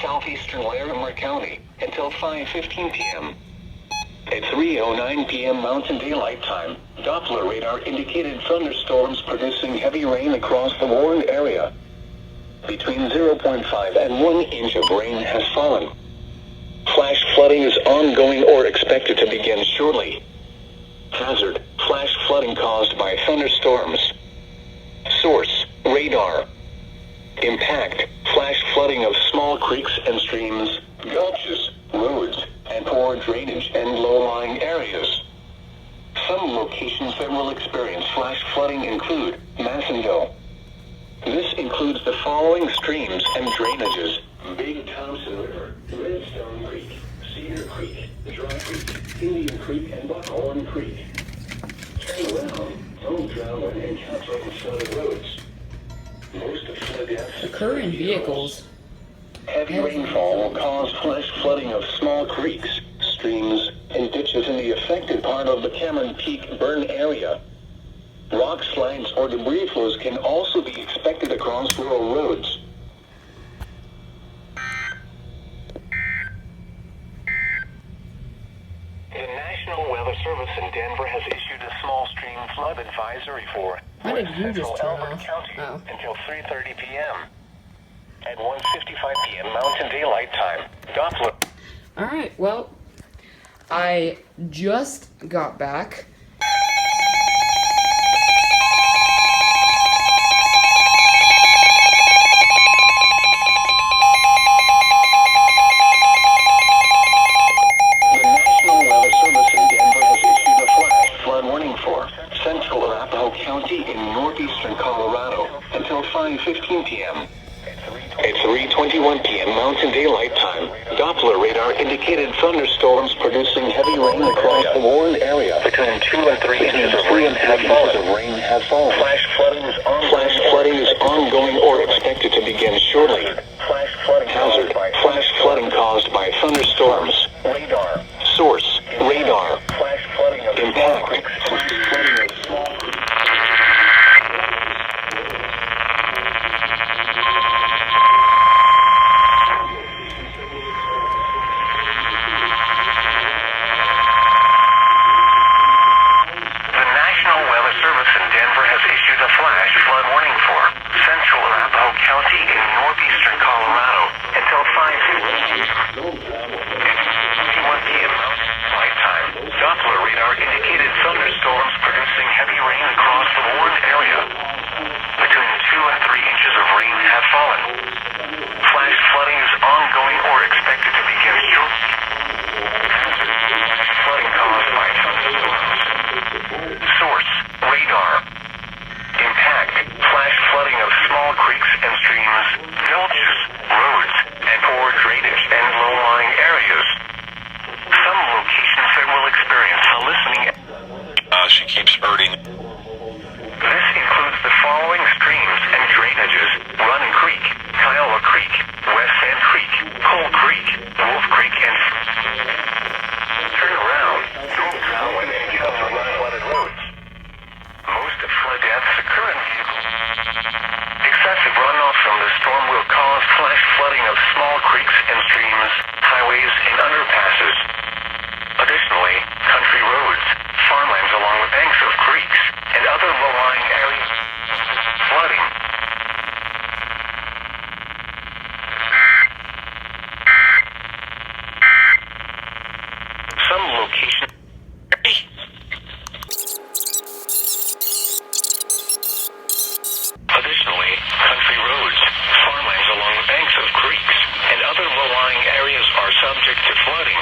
southeastern Larimer County until 5:15 p.m. At 3:09 p.m. Mountain Daylight Time, Doppler radar indicated thunderstorms producing heavy rain across the warned area. Between 0.5 and 1 inch of rain has fallen. Flash flooding is ongoing or expected to begin shortly. Hazard: flash flooding caused by thunderstorms. Source: radar. Impact: flash flooding of small creeks and streams, gulches, roads, and poor drainage and low-lying areas. Some locations that will experience flash flooding include Massonville. This includes the following streams and drainages: Big Thompson River, Redstone Creek, Cedar Creek, Dry Creek, Indian Creek, and Buckhorn Creek. Turn around, don't drown when encountering flooded roads. Most of flood deaths occur in vehicles. Heavy rainfall will cause flash flooding of small creeks, streams, and ditches in the affected part of the Cameron Peak burn area. Rock slides or debris flows can also be expected across rural roads. The National Weather Service in Denver has issued a small stream flood advisory for Central Elbert County until 3:30 p.m. At 1:55 p.m. Mountain Daylight Time, Doppler. Alright, well, I just got back. The National Weather Service in Denver has issued a flash flood warning for Central Arapahoe County in northeastern Colorado until 5:15 p.m. At 3:21 p.m. Mountain Daylight Time, Doppler radar indicated thunderstorms producing heavy rain across the warned area. Between 2 and 3 inches of rain have fallen. Flash flooding is ongoing or expected to begin shortly. Hazard: flash flooding caused by thunderstorms. Source: radar. Impact: County in northeastern Colorado until 5:21 p.m. Light time. Doppler radar indicated thunderstorms producing heavy rain across the warned area. Between 2 and 3 inches of rain have fallen. Flash flooding is ongoing or expected to begin shortly. Flooding caused by thunderstorms. Source: radar. Impact: flash flooding of small creeks and streams, gulches, roads, and poor drainage and low-lying areas. Some locations that will experience a listening. She keeps hurting. This includes the following streams and drainages: Running Creek, Kiowa Creek, West Sand Creek, Coal Creek, Wolf Creek, and... Turn around, don't drown when encountering flooded roads. Most of flood deaths occur in vehicles. Excessive runoff from the storm will cause flash flooding of small creeks and streams, highways, and underpasses. Additionally, country roads, farmlands along the banks of creeks, and other low-lying areas flooding. Some locations. Additionally, country roads, farmlands along the banks of creeks, and other low-lying areas are subject to flooding.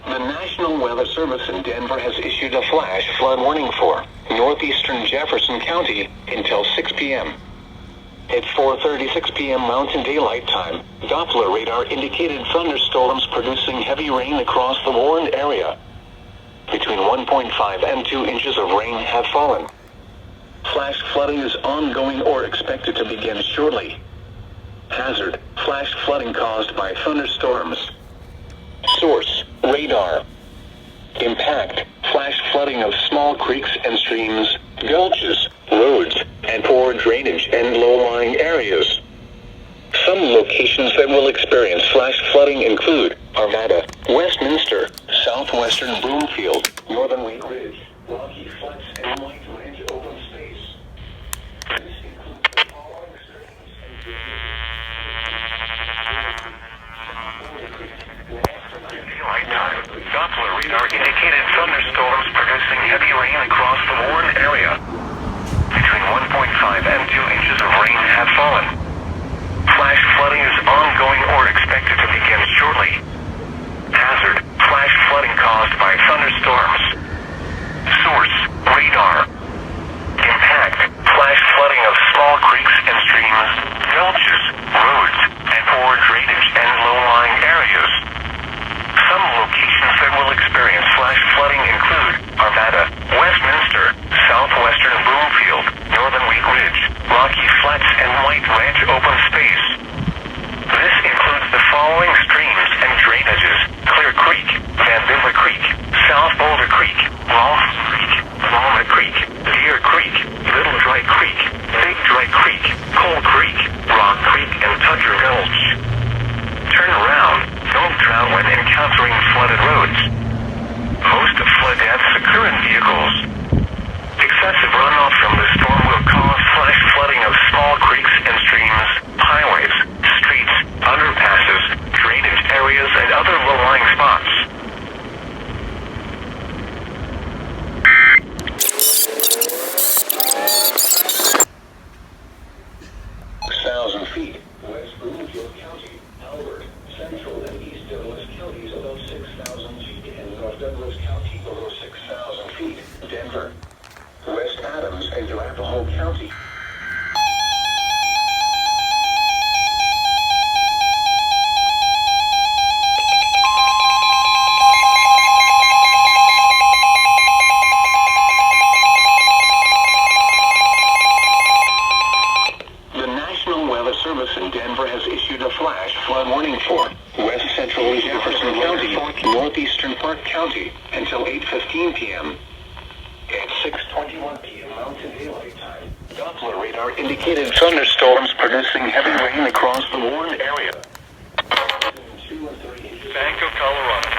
The National Weather Service in Denver has issued a flash flood warning for northeastern Jefferson County until 6 p.m. At 4:36 p.m. Mountain Daylight Time, Doppler radar indicated thunderstorms producing heavy rain across the warned area. Between 1.5 and 2 inches of rain have fallen. Flash flooding is ongoing or expected to begin shortly. Hazard, flash flooding caused by thunderstorms. Source, radar. Impact, flash flooding of small creeks and streams, gulches, roads, and poor drainage and low-lying areas. Some locations that will experience flash flooding include Arvada, Westminster, southwestern Broomfield, northern Wheat Ridge, Rocky Flats, and White Ridge open space. This includes the following streams and Daylight time. Doppler radar indicated thunderstorms producing heavy rain across the Warren area. Between 1.5 and 2 inches of rain have fallen. Flash flooding is ongoing or expected to begin shortly. Hazard, flash flooding caused by thunderstorms. Source, radar. Impact, flash flooding of small creeks and streams, gulches, roads, and poor drainage and low-lying areas. Some locations that will experience flash flooding include Arvada, Westminster, southwestern Broomfield, northern Wheat Ridge, Rocky Flats, and White Ranch open space. This includes the following streams and drainages: Clear Creek, Van Bibber Creek, South Boulder Creek, Rolfe Creek, Walnut Creek, Deer Creek, Little Dry Creek, Big Dry Creek, Coal Creek, Rock Creek, and Tucker Gulch. Turn around. Don't drown when encountering flooded roads. Most flood deaths occur in vehicles. Excessive runoff from the storm will cause flash flooding of small creeks and streams, highways, streets, underpasses, drainage areas, and other low-lying spots. Feet. West Broomfield County, Albert, Central and East Douglas counties above 6,000 feet, and North Douglas County below 6,000 feet. Denver, West Adams and Arapahoe County. Service in Denver has issued a flash flood warning for West Central Jefferson County, Northeastern Park County until 8:15 p.m. At 6:21 p.m. Mountain Daylight Time, Doppler radar indicated thunderstorms producing heavy rain across the Warren area. 2 and 3 inches. Bank of Colorado.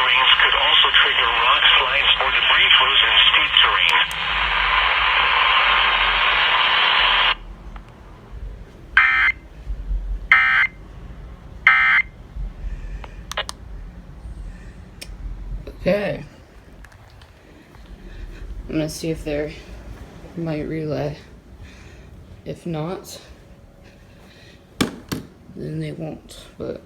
rains could also trigger rock slides or debris flows in steep terrain. Okay. I'm gonna see if they might relay. If not, then they won't, but